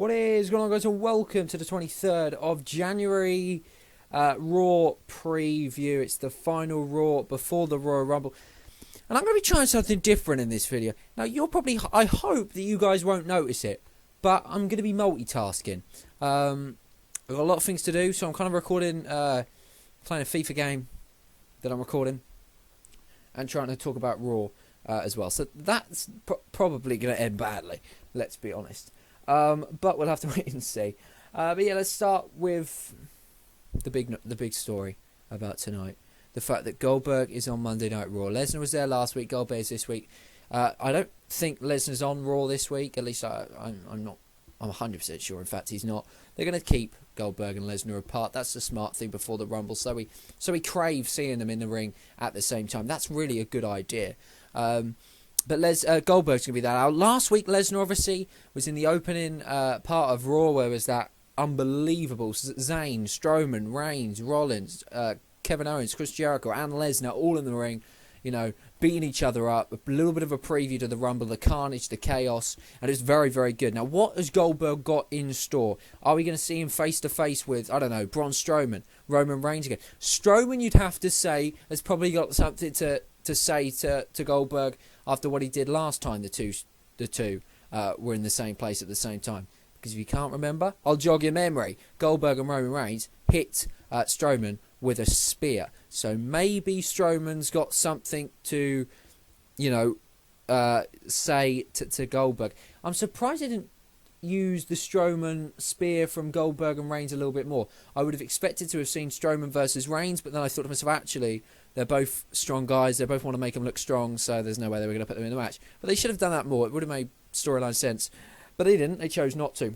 What is going on, guys, and welcome to the 23rd of January Raw Preview. It's the final Raw before the Royal Rumble. And I'm going to be trying something different in this video. Now, I hope that you guys won't notice it, but I'm going to be multitasking. I've got a lot of things to do, so I'm kind of recording, playing a FIFA game that I'm recording, and trying to talk about Raw as well. So that's probably going to end badly, let's be honest. But we'll have to wait and see. But yeah, let's start with the big story about tonight. The fact that Goldberg is on Monday Night Raw. Lesnar was there last week. Goldberg is this week. I don't think Lesnar's on Raw this week. At least I'm not. I'm 100% sure. In fact, he's not. They're going to keep Goldberg and Lesnar apart. That's the smart thing before the Rumble. So we crave seeing them in the ring at the same time. That's really a good idea. But Goldberg's going to be that out. Last week, Lesnar obviously was in the opening part of Raw, where was that unbelievable Zayn, Strowman, Reigns, Rollins, Kevin Owens, Chris Jericho, and Lesnar all in the ring, you know, beating each other up. A little bit of a preview to the Rumble, the carnage, the chaos, and it's very, very good. Now, what has Goldberg got in store? Are we going to see him face-to-face with, I don't know, Braun Strowman, Roman Reigns again? Strowman, you'd have to say, has probably got something to say to Goldberg after what he did last time the two were in the same place at the same time. Because if you can't remember, I'll jog your memory. Goldberg and Roman Reigns hit Strowman with a spear. So maybe Strowman's got something to, say to Goldberg. I'm surprised they didn't use the Strowman spear from Goldberg and Reigns a little bit more. I would have expected to have seen Strowman versus Reigns, but then I thought to myself, actually, they're both strong guys. They both want to make them look strong, so there's no way they were going to put them in the match. But they should have done that more. It would have made storyline sense. But they didn't. They chose not to.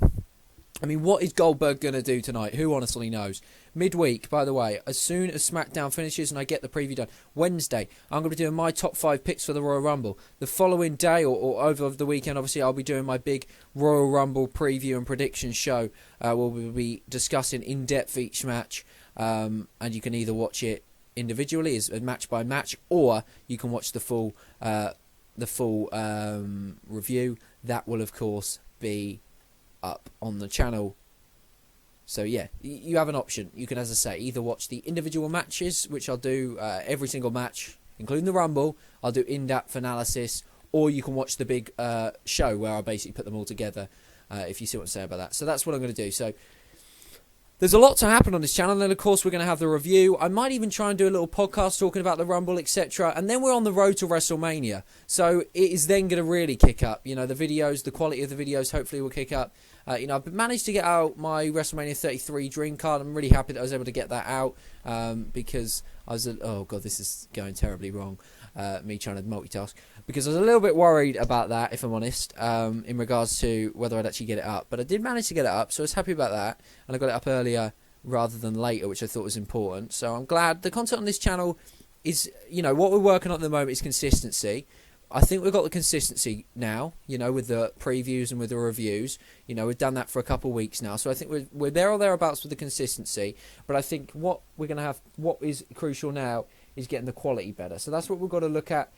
I mean, what is Goldberg going to do tonight? Who honestly knows? Midweek, by the way, as soon as SmackDown finishes and I get the preview done, Wednesday, I'm going to be doing my top 5 picks for the Royal Rumble. The following day, or over the weekend, obviously, I'll be doing my big Royal Rumble preview and prediction show. We'll be discussing in-depth each match, and you can either watch it individually as match by match, or you can watch the full review. That will, of course, be up on the channel. So yeah, you have an option. You can, as I say, either watch the individual matches, which I'll do every single match, including the Rumble. I'll do in-depth analysis, or you can watch the big show where I basically put them all together, if you see what I'm saying about that. So that's what I'm going to do. So there's a lot to happen on this channel, and then of course we're going to have the review. I might even try and do a little podcast talking about the Rumble, etc. And then we're on the road to WrestleMania. So it is then going to really kick up. You know, the videos, the quality of the videos hopefully will kick up. I've managed to get out my WrestleMania 33 dream card. I'm really happy that I was able to get that out because I was... oh, God, this is going terribly wrong, me trying to multitask. Because I was a little bit worried about that, if I'm honest, in regards to whether I'd actually get it up. But I did manage to get it up, so I was happy about that. And I got it up earlier rather than later, which I thought was important. So I'm glad. The content on this channel is, what we're working on at the moment is consistency. I think we've got the consistency now, with the previews and with the reviews. We've done that for a couple of weeks now. So I think we're there or thereabouts with the consistency. But I think what is crucial now is getting the quality better. So that's what we've got to look at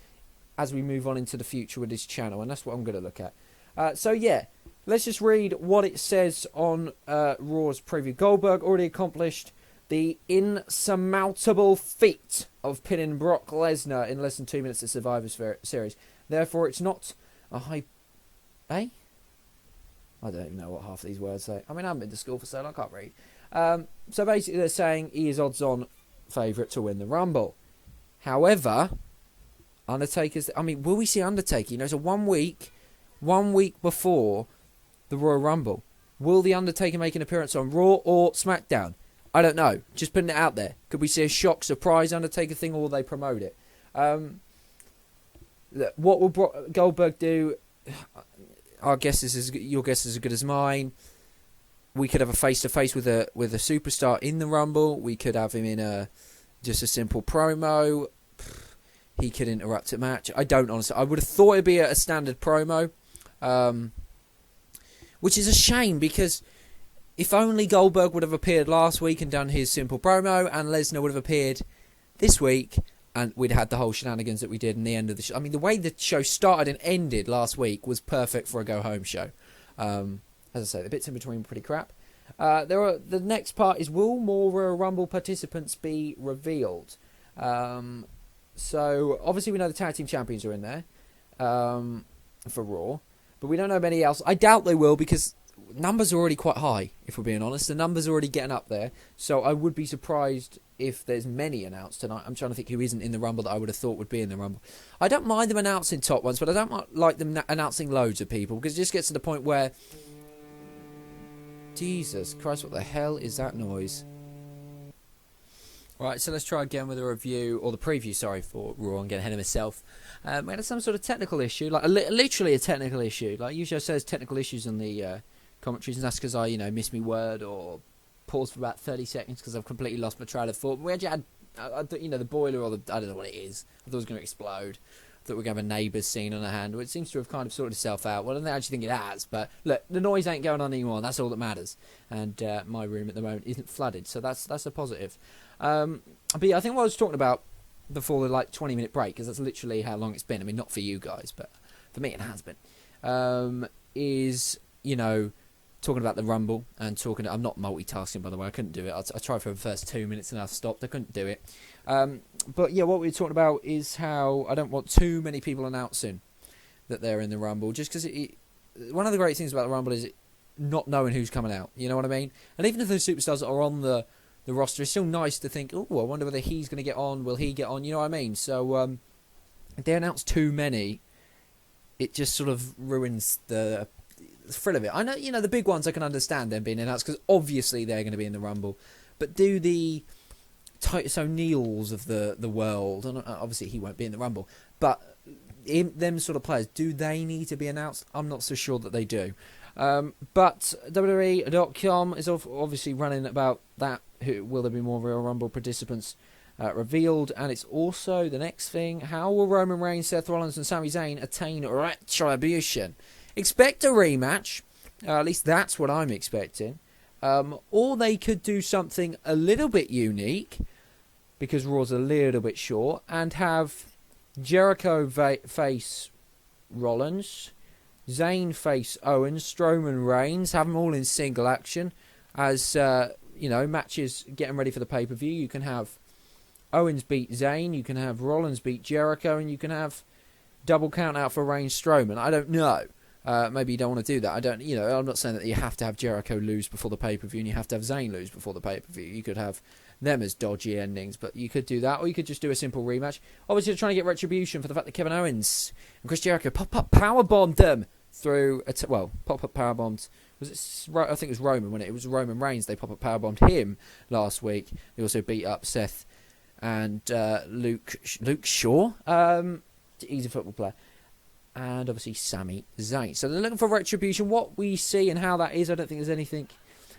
as we move on into the future with this channel. And that's what I'm going to look at. So yeah, let's just read what it says on Raw's preview. Goldberg already accomplished the insurmountable feat of pinning Brock Lesnar in less than 2 minutes of Survivor Series. Therefore, it's not a high... Eh? I don't even know what half of these words say. I mean, I haven't been to school for so long, I can't read. So basically, they're saying he is odds-on favourite to win the Rumble. However, Undertaker's... I mean, will we see Undertaker? So 1 week before the Royal Rumble, will the Undertaker make an appearance on Raw or SmackDown? I don't know. Just putting it out there. Could we see a shock, surprise Undertaker thing, or will they promote it? What will Goldberg do? Your guess is as good as mine. We could have a face-to-face with a superstar in the Rumble. We could have him in just a simple promo. He could interrupt a match. I don't honestly. I would have thought it'd be a standard promo, which is a shame because if only Goldberg would have appeared last week and done his simple promo, and Lesnar would have appeared this week, and we'd had the whole shenanigans that we did in the end of the show. I mean, the way the show started and ended last week was perfect for a go-home show. as I say, the bits in between were pretty crap. The next part is, will more Royal Rumble participants be revealed? So obviously we know the tag team champions are in there for Raw, but we don't know many else. I doubt they will, because numbers are already quite high, if we're being honest. The numbers are already getting up there, so I would be surprised if there's many announced tonight. I'm trying to think who isn't in the Rumble that I would have thought would be in the Rumble. I don't mind them announcing top ones, but I don't like them announcing loads of people, because it just gets to the point where... Jesus Christ, what the hell is that noise? Right, so let's try again with a review, or the preview, sorry, for Raw. I'm getting ahead of myself. We had some sort of technical issue, like literally a technical issue. Like usually I says technical issues on the commentaries, and that's because I, missed my word or paused for about 30 seconds because I've completely lost my train of thought. But we actually had, the boiler, or I don't know what it is. I thought it was going to explode. I thought we were going to have a neighbours scene on our hand. Well, it seems to have kind of sorted itself out. Well, I don't actually think it has, but look, the noise ain't going on anymore, and that's all that matters. And my room at the moment isn't flooded, so that's a positive. But yeah, I think what I was talking about before the 20-minute break, because that's literally how long it's been. I mean, not for you guys, but for me it has been. Is talking about the Rumble and talking. I'm not multitasking, by the way. I couldn't do it. I tried for the first 2 minutes and I stopped. I couldn't do it. But yeah, what we were talking about is how I don't want too many people announcing that they're in the Rumble, just because one of the great things about the Rumble is not knowing who's coming out. You know what I mean? And even if those superstars are on the roster, it's still nice to think, oh, I wonder whether he's going to get on. Will he get on? You know what I mean? So if they announce too many, it just sort of ruins the thrill of it. I know, the big ones I can understand them being announced, because obviously they're going to be in the Rumble. But do the Titus O'Neills of the world, and obviously he won't be in the Rumble, but them sort of players, do they need to be announced? I'm not so sure that they do. But WWE.com is obviously running about that. Will there be more Royal Rumble participants revealed? And it's also the next thing: how will Roman Reigns, Seth Rollins, and Sami Zayn attain retribution? Expect a rematch. At least that's what I'm expecting. Or they could do something a little bit unique, because Raw's a little bit short, and have Jericho face Rollins, Zayn face Owens, Strowman Reigns, have them all in single action as matches getting ready for the pay-per-view. You can have Owens beat Zayn, you can have Rollins beat Jericho, and you can have double count out for Reigns Strowman. I don't know. Maybe you don't want to do that. I'm not saying that you have to have Jericho lose before the pay-per-view and you have to have Zayn lose before the pay-per-view. You could have them as dodgy endings, but you could do that, or you could just do a simple rematch. Obviously, they're trying to get retribution for the fact that Kevin Owens and Chris Jericho pop-up powerbombed them through pop-up powerbombed. I think it was Roman, wasn't it? It was Roman Reigns. They pop-up powerbombed him last week. They also beat up Seth and Luke Shaw. He's a football player. And obviously Sami Zayn. So they're looking for retribution. What we see and how that is, I don't think there's anything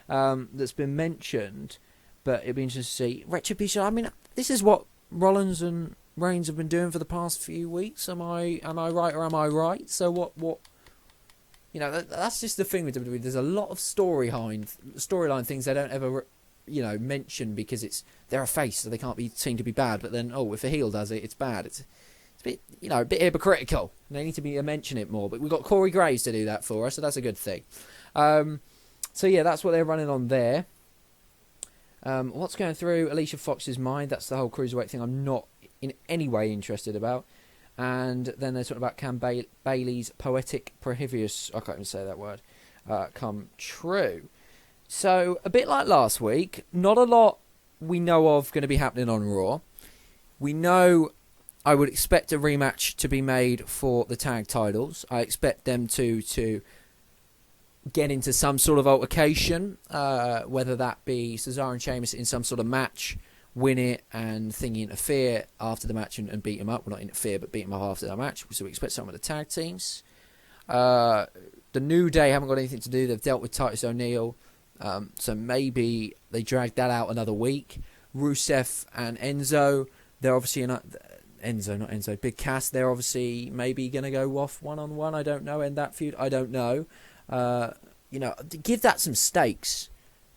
that's been mentioned. But it'd be interesting to see. Retribution, I mean, this is what Rollins and Reigns have been doing for the past few weeks. Am I right or am I right? So what that's just the thing with WWE. There's a lot of storyline things they don't ever mention, because they're a face, so they can't be seen to be bad. But then, if a heel does it, it's bad. It's a bit, a bit hypocritical. They need to mention it more. But we've got Corey Graves to do that for us, so that's a good thing. So yeah, that's what they're running on there. What's going through Alicia Fox's mind? That's the whole cruiserweight thing I'm not in any way interested about. And then they're talking about Cam Bailey's poetic prohibious, I can't even say that word, come true. So, a bit like last week, not a lot we know of going to be happening on Raw. We know I would expect a rematch to be made for the tag titles. I expect them to get into some sort of altercation, whether that be Cesaro and Sheamus in some sort of match, win it, and Thingy interfere after the match and beat him up. Well, not interfere, but beat him up after the match. So we expect some of the tag teams. The New Day haven't got anything to do. They've dealt with Titus O'Neil. So maybe they drag that out another week. Rusev and Enzo, they're obviously Big Cass, they're obviously maybe going to go off one-on-one. I don't know. End that feud. I don't know. Give that some stakes.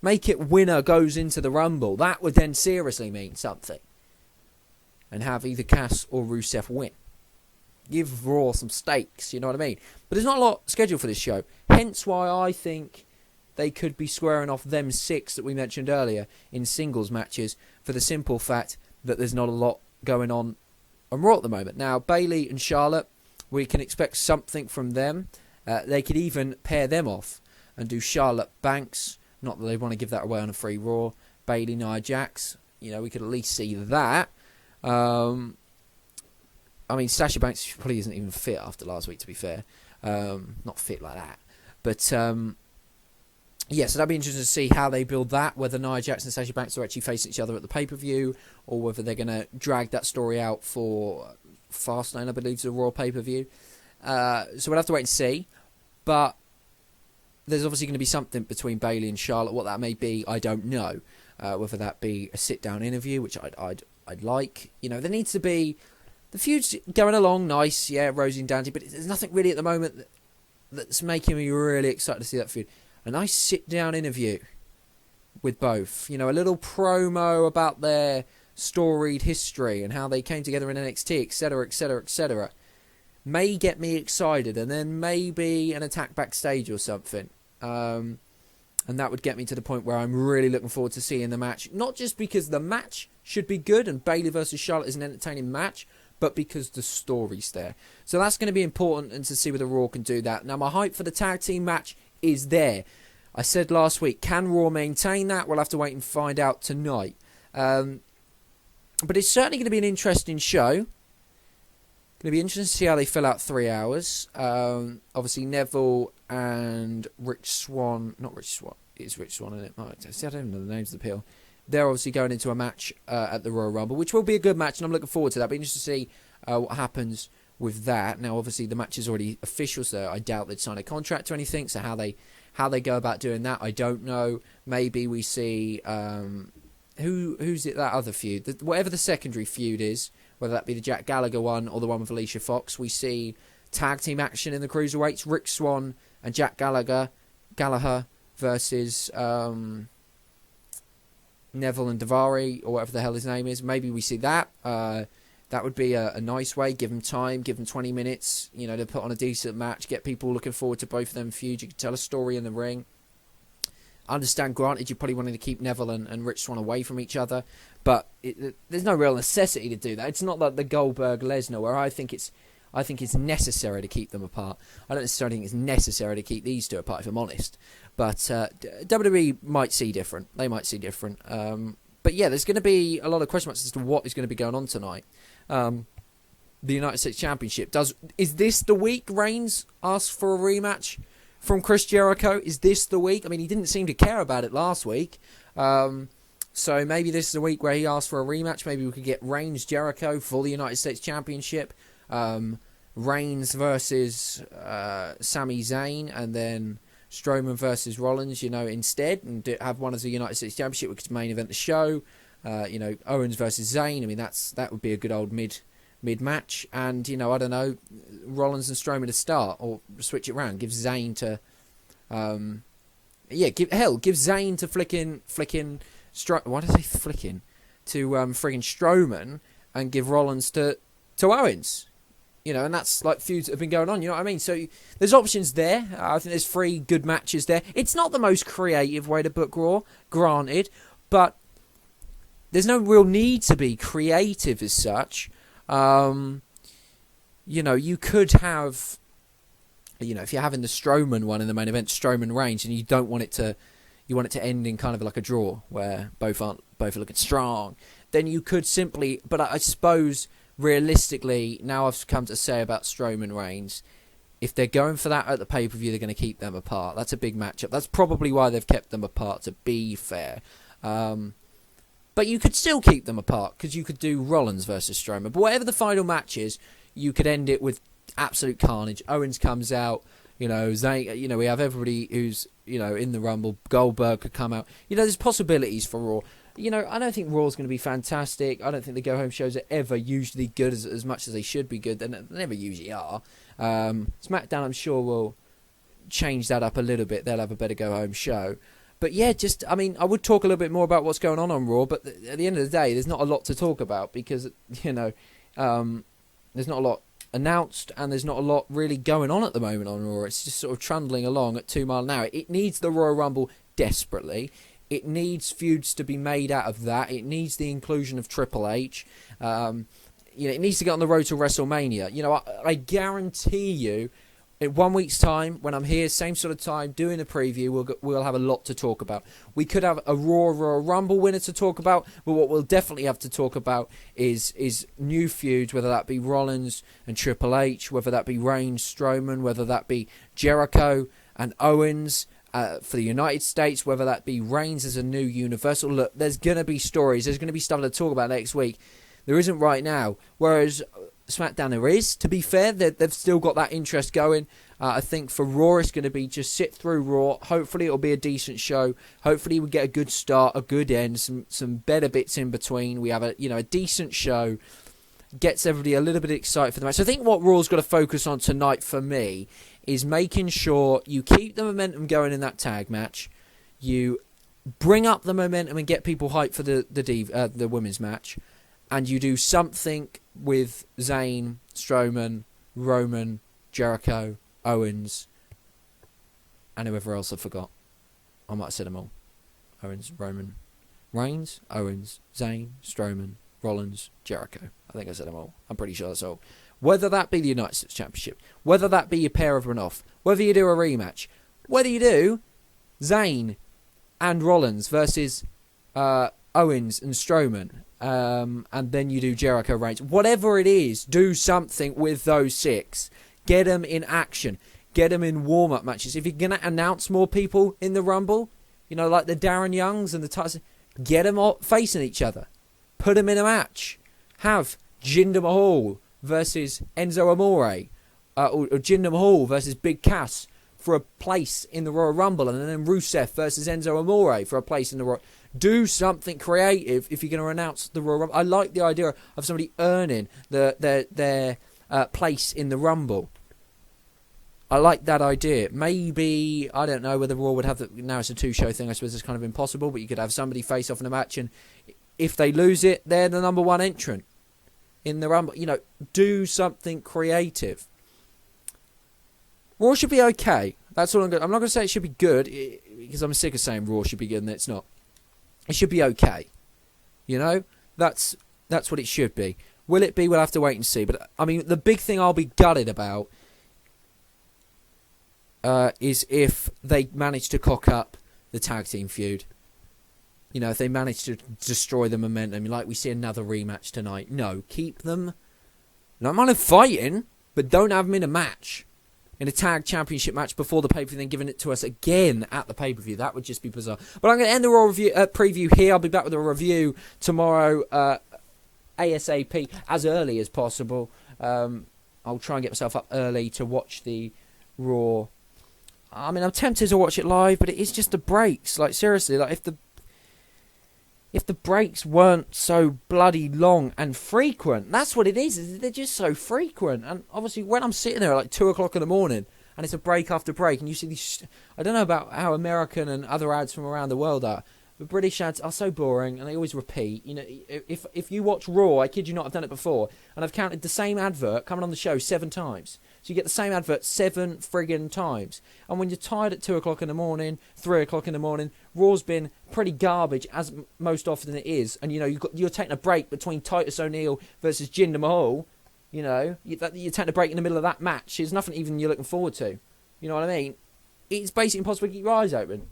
Make it winner goes into the Rumble. That would then seriously mean something. And have either Cass or Rusev win. Give Raw some stakes, you know what I mean? But there's not a lot scheduled for this show. Hence why I think they could be squaring off them 6 that we mentioned earlier in singles matches for the simple fact that there's not a lot going on Raw at the moment. Now, Bayley and Charlotte, we can expect something from them. They could even pair them off and do Charlotte Banks. Not that they want to give that away on a free Raw. Bayley, Nia Jax. We could at least see that. Sasha Banks probably isn't even fit after last week, to be fair. Not fit like that. But, so that'd be interesting to see how they build that, whether Nia Jax and Sasha Banks are actually facing each other at the pay-per-view, or whether they're going to drag that story out for Fastlane, I believe, is a Raw pay-per-view. So we'll have to wait and see. But there's obviously going to be something between Bayley and Charlotte. What that may be, I don't know. Whether that be a sit-down interview, which I'd like. There needs to be... The feud's going along nice, Rosie and Dante, but there's nothing really at the moment that's making me really excited to see that feud. A nice sit-down interview with both. A little promo about their storied history and how they came together in NXT, etc., etc., etc. May get me excited, and then maybe an attack backstage or something. And that would get me to the point where I'm really looking forward to seeing the match. Not just because the match should be good and Bayley versus Charlotte is an entertaining match, but because the story's there. So that's going to be important, and to see whether Raw can do that. Now, my hype for the tag team match is there. I said last week, can Raw maintain that? We'll have to wait and find out tonight. But it's certainly going to be an interesting show. Going to be interesting to see how they fill out 3 hours. Obviously, Neville and Rich Swann... Not Rich Swann. It's Rich Swann, isn't it? I don't even know the names of the people. They're obviously going into a match at the Royal Rumble, which will be a good match, and I'm looking forward to that. It'll be interesting to see what happens with that. Now, obviously, the match is already official, so I doubt they'd sign a contract or anything. So how they go about doing that, I don't know. Maybe we see who's it, that other feud, whatever the secondary feud is, whether that be the Jack Gallagher one or the one with Alicia Fox. We see tag team action in the cruiserweights, Rick Swann and Jack Gallagher versus Neville and Daivari, or whatever the hell his name is. Maybe we see that. That would be a nice way. Give them time, give them 20 minutes, to put on a decent match, get people looking forward to both of them feuds. You can tell a story in the ring. I understand, granted, you're probably wanting to keep Neville and Rich Swann away from each other, but there's no real necessity to do that. It's not like the Goldberg Lesnar, where I think it's necessary to keep them apart. I don't necessarily think it's necessary to keep these two apart, if I'm honest. But WWE might see different. They might see different. But yeah, there's going to be a lot of question marks as to what is going to be going on tonight. The United States Championship. Is this the week Reigns asks for a rematch from Chris Jericho? Is this the week? I mean, he didn't seem to care about it last week. So maybe this is the week where he asks for a rematch. Maybe we could get Reigns Jericho for the United States Championship. Reigns versus Sami Zayn, and then Strowman versus Rollins, instead, and have one as a United States Championship, which could main event the show. Owens versus Zayn. I mean, that would be a good old mid match. And I don't know, Rollins and Strowman to start, or switch it around. Give Zayn to, give Zayn to flicking. Why did I say flicking? To friggin' Strowman, and give Rollins to Owens. And that's like feuds that have been going on, you know what I mean? So there's options there. I think there's 3 good matches there. It's not the most creative way to book Raw, granted, but there's no real need to be creative as such. You could have, if you're having the Strowman one in the main event, Strowman Reigns, and you want it to end in kind of like a draw where both are looking strong, then you could simply, but I suppose realistically, now I've come to say about Strowman Reigns, if they're going for that at the pay-per-view, they're going to keep them apart. That's a big matchup. That's probably why they've kept them apart, to be fair. But you could still keep them apart, because you could do Rollins versus Strowman. But whatever the final match is, you could end it with absolute carnage. Owens comes out, Zayn, we have everybody who's, in the Rumble. Goldberg could come out. There's possibilities for Raw. I don't think Raw's going to be fantastic. I don't think the go-home shows are ever usually good as much as they should be good. They never usually are. SmackDown, I'm sure, will change that up a little bit. They'll have a better go-home show. But yeah, I would talk a little bit more about what's going on Raw, but at the end of the day, there's not a lot to talk about because, there's not a lot announced, and there's not a lot really going on at the moment on Raw. It's just sort of trundling along at 2 mile an hour. It needs the Royal Rumble desperately. It needs feuds to be made out of that. It needs the inclusion of Triple H. It needs to get on the road to WrestleMania. I guarantee you, in 1 week's time, when I'm here, same sort of time, doing a preview, we'll have a lot to talk about. We could have a Raw Royal Rumble winner to talk about, but what we'll definitely have to talk about is new feuds, whether that be Rollins and Triple H, whether that be Reigns, Strowman, whether that be Jericho and Owens for the United States, whether that be Reigns as a new Universal. Look, there's going to be stories, there's going to be stuff to talk about next week. There isn't right now, whereas SmackDown there is. To be fair, they've still got that interest going. I think for Raw, it's going to be just sit through Raw. Hopefully, it'll be a decent show. Hopefully, we get a good start, a good end, some better bits in between. We have a decent show. Gets everybody a little bit excited for the match. So I think what Raw's got to focus on tonight for me is making sure you keep the momentum going in that tag match. You bring up the momentum and get people hyped for the women's match. And you do something with Zayn, Strowman, Roman, Jericho, Owens, and whoever else I forgot. I might have said them all. Owens, Roman, Reigns, Owens, Zayn, Strowman, Rollins, Jericho. I think I said them all. I'm pretty sure that's all. Whether that be the United States Championship, whether that be your pair of run-off, whether you do a rematch, whether you do Zayn and Rollins versus Owens and Strowman, and then you do Jericho, Reigns. Whatever it is, do something with those 6. Get them in action. Get them in warm-up matches. If you're going to announce more people in the Rumble, like the Darren Youngs and the Tyson, get them all facing each other. Put them in a match. Have Jinder Mahal versus Enzo Amore, or Jinder Mahal versus Big Cass for a place in the Royal Rumble, and then Rusev versus Enzo Amore for a place in the Royal. Do something creative if you're going to announce the Royal Rumble. I like the idea of somebody earning their place in the Rumble. I like that idea. Maybe, I don't know whether Raw would have now it's a 2-show thing, I suppose it's kind of impossible, but you could have somebody face off in a match, and if they lose it, they're the number 1 entrant in the Rumble. Do something creative. Raw should be okay. That's all I'm not going to say it should be good, because I'm sick of saying Raw should be good and it's not. It should be okay. That's what it should be. Will it be? We'll have to wait and see. But, the big thing I'll be gutted about is if they manage to cock up the tag team feud. If they manage to destroy the momentum, like we see another rematch tonight. No, keep them. Not mind them fighting, but don't have them in a match. In a tag championship match before the pay-per-view, then giving it to us again at the pay-per-view. That would just be bizarre. But I'm going to end the Raw review, preview here. I'll be back with a review tomorrow, ASAP, as early as possible. I'll try and get myself up early to watch the Raw. I'm tempted to watch it live, but it is just the breaks. Like, seriously, if the breaks weren't so bloody long and frequent, that's what it is. They're just so frequent. And obviously, when I'm sitting there at like 2 o'clock in the morning, and it's a break after break, and you see these, I don't know about how American and other ads from around the world are, but British ads are so boring, and they always repeat. If you watch Raw, I kid you not, I've done it before, and I've counted the same advert coming on the show 7 times. So you get the same advert 7 friggin' times. And when you're tired at 2 o'clock in the morning, 3 o'clock in the morning, Raw's been pretty garbage, as most often it is. And, you're taking a break between Titus O'Neil versus Jinder Mahal. You're taking a break in the middle of that match. There's nothing even you're looking forward to. You know what I mean? It's basically impossible to keep your eyes open.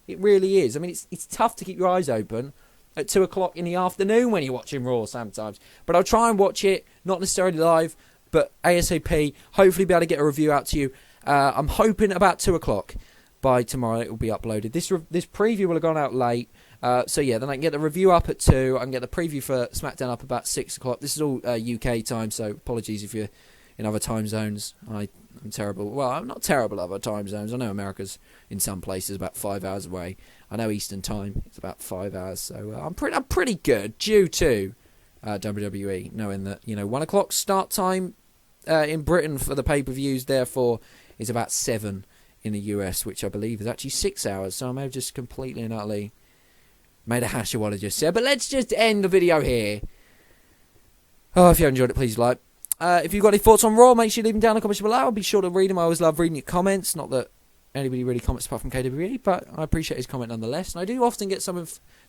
It really is. It's tough to keep your eyes open at 2 o'clock in the afternoon when you're watching Raw sometimes. But I'll try and watch it, not necessarily live, but ASAP, hopefully be able to get a review out to you. I'm hoping about 2 o'clock by tomorrow it will be uploaded. This preview will have gone out late. So yeah, then I can get the review up at 2. I can get the preview for SmackDown up about 6 o'clock. This is all UK time, so apologies if you're in other time zones. I'm terrible. Well, I'm not terrible at other time zones. I know America's in some places about 5 hours away. I know Eastern time, it's about 5 hours. So I'm pretty good due to WWE, knowing that 1 o'clock start time in Britain for the pay-per-views, therefore, is about 7 in the US, which I believe is actually 6 hours. So I may have just completely and utterly made a hash of what I just said. But let's just end the video here. Oh, if you enjoyed it, please like. If you've got any thoughts on Raw, make sure you leave them down in the comments below. I'll be sure to read them. I always love reading your comments. Not that anybody really comments apart from KWE, but I appreciate his comment nonetheless. And I do often get some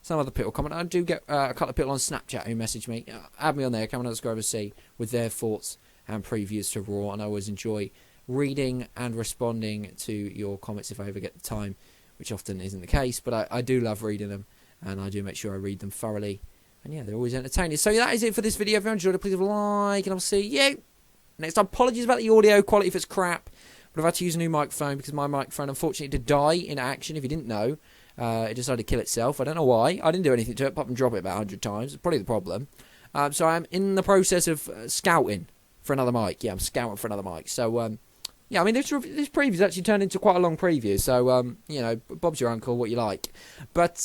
other people comment. I do get a couple of people on Snapchat who message me. Add me on there, Cameron_oversea, with their thoughts and previews to Raw. And I always enjoy reading and responding to your comments if I ever get the time, which often isn't the case. But I do love reading them, and I do make sure I read them thoroughly. And yeah, they're always entertaining. So that is it for this video. If you enjoyed it, please leave a like, and I'll see you next time. Apologies about the audio quality if it's crap, but I've had to use a new microphone because my microphone unfortunately did die in action. If you didn't know, it decided to kill itself. I don't know why. I didn't do anything to it apart from drop it about 100 times. It's probably the problem. So I'm in the process of scouting for another mic. Yeah, I'm scouting for another mic. So yeah, I mean this preview's actually turned into quite a long preview. So you know, Bob's your uncle, what you like. But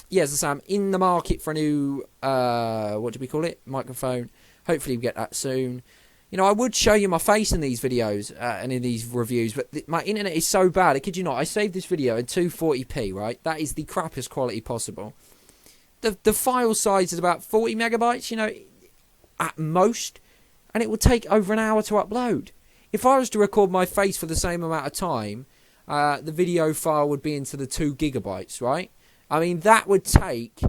yeah, as I say, I'm in the market for a new, what do we call it, microphone. Hopefully we get that soon. You know, I would show you my face in these videos and in these reviews, but my internet is so bad. I kid you not, I saved this video in 240p, right? That is the crappiest quality possible. The file size is about 40 megabytes, you know, at most, and it will take over an hour to upload. If I was to record my face for the same amount of time, the video file would be into the 2 gigabytes, right? I mean, that would take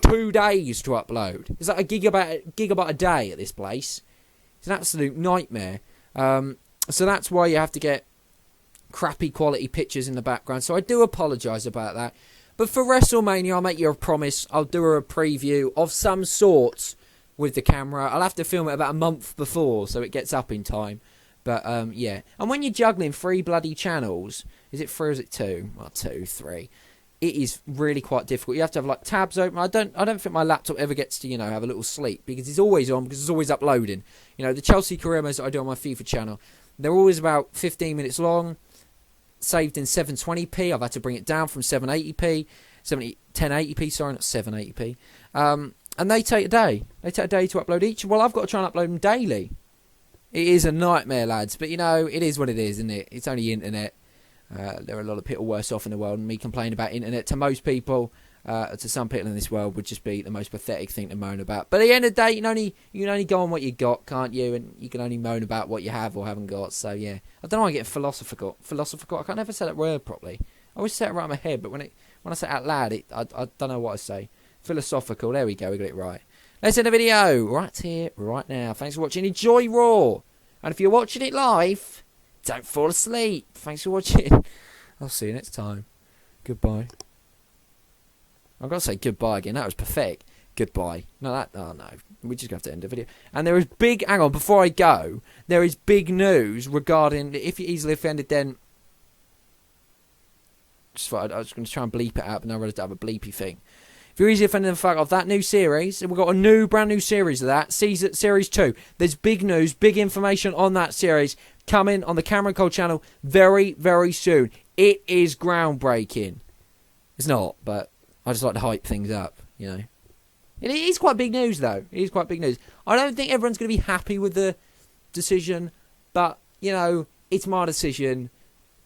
2 days to upload. It's like a gigabyte a day at this place. It's an absolute nightmare. So that's why you have to get crappy quality pictures in the background. So I do apologise about that. But for WrestleMania, I'll make you a promise. I'll do a preview of some sort with the camera. I'll have to film it about a month before so it gets up in time. But yeah. And when you're juggling 3 bloody channels, is it 3 or is it 2? Well, 2, 3. It is really quite difficult. You have to have like tabs open. I don't think my laptop ever gets to, you know, have a little sleep because it's always on, because it's always uploading. You know, the Chelsea career modes that I do on my FIFA channel, they're always about 15 minutes long, saved in 720p. I've had to bring it down from 780p, 1080p, sorry, not 780p. And they take a day. They take a day to upload each. Well, I've got to try and upload them daily. It is a nightmare, lads. But, you know, it is what it is, isn't it? It's only internet. There are a lot of people worse off in the world, and me complaining about internet to most people, to some people in this world, would just be the most pathetic thing to moan about. But at the end of the day, you can only go on what you got, can't you? And you can only moan about what you have or haven't got. So yeah, I don't know why I'm getting philosophical. I can't never say that word properly. I always say it right in my head, but when I say it out loud, I don't know what I say. Philosophical. There we go. We got it right. Let's end the video right here, right now. Thanks for watching. Enjoy Raw, and if you're watching it live, don't fall asleep. Thanks for watching. I'll see you next time. Goodbye. I've got to say goodbye again. That was pathetic. Goodbye. No. We just have to end the video. And there is big... Hang on, before I go, there is big news regarding... If you're easily offended, then... I was going to try and bleep it out, but now I realised I have a bleepy thing. If you're easily offended in the fact of that new series, we've got a brand new series of that, Series 2. There's big news, big information on that series coming on the Cameron Cole channel very, very soon. It is groundbreaking. It's not, but I just like to hype things up, you know. It is quite big news, though. It is quite big news. I don't think everyone's going to be happy with the decision, but, you know, it's my decision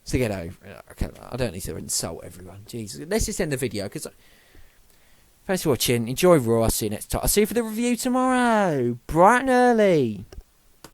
to get over. Okay, I don't need to insult everyone. Jesus. Let's just end the video, because... Thanks for watching. Enjoy Raw. I'll see you next time. I'll see you for the review tomorrow. Bright and early.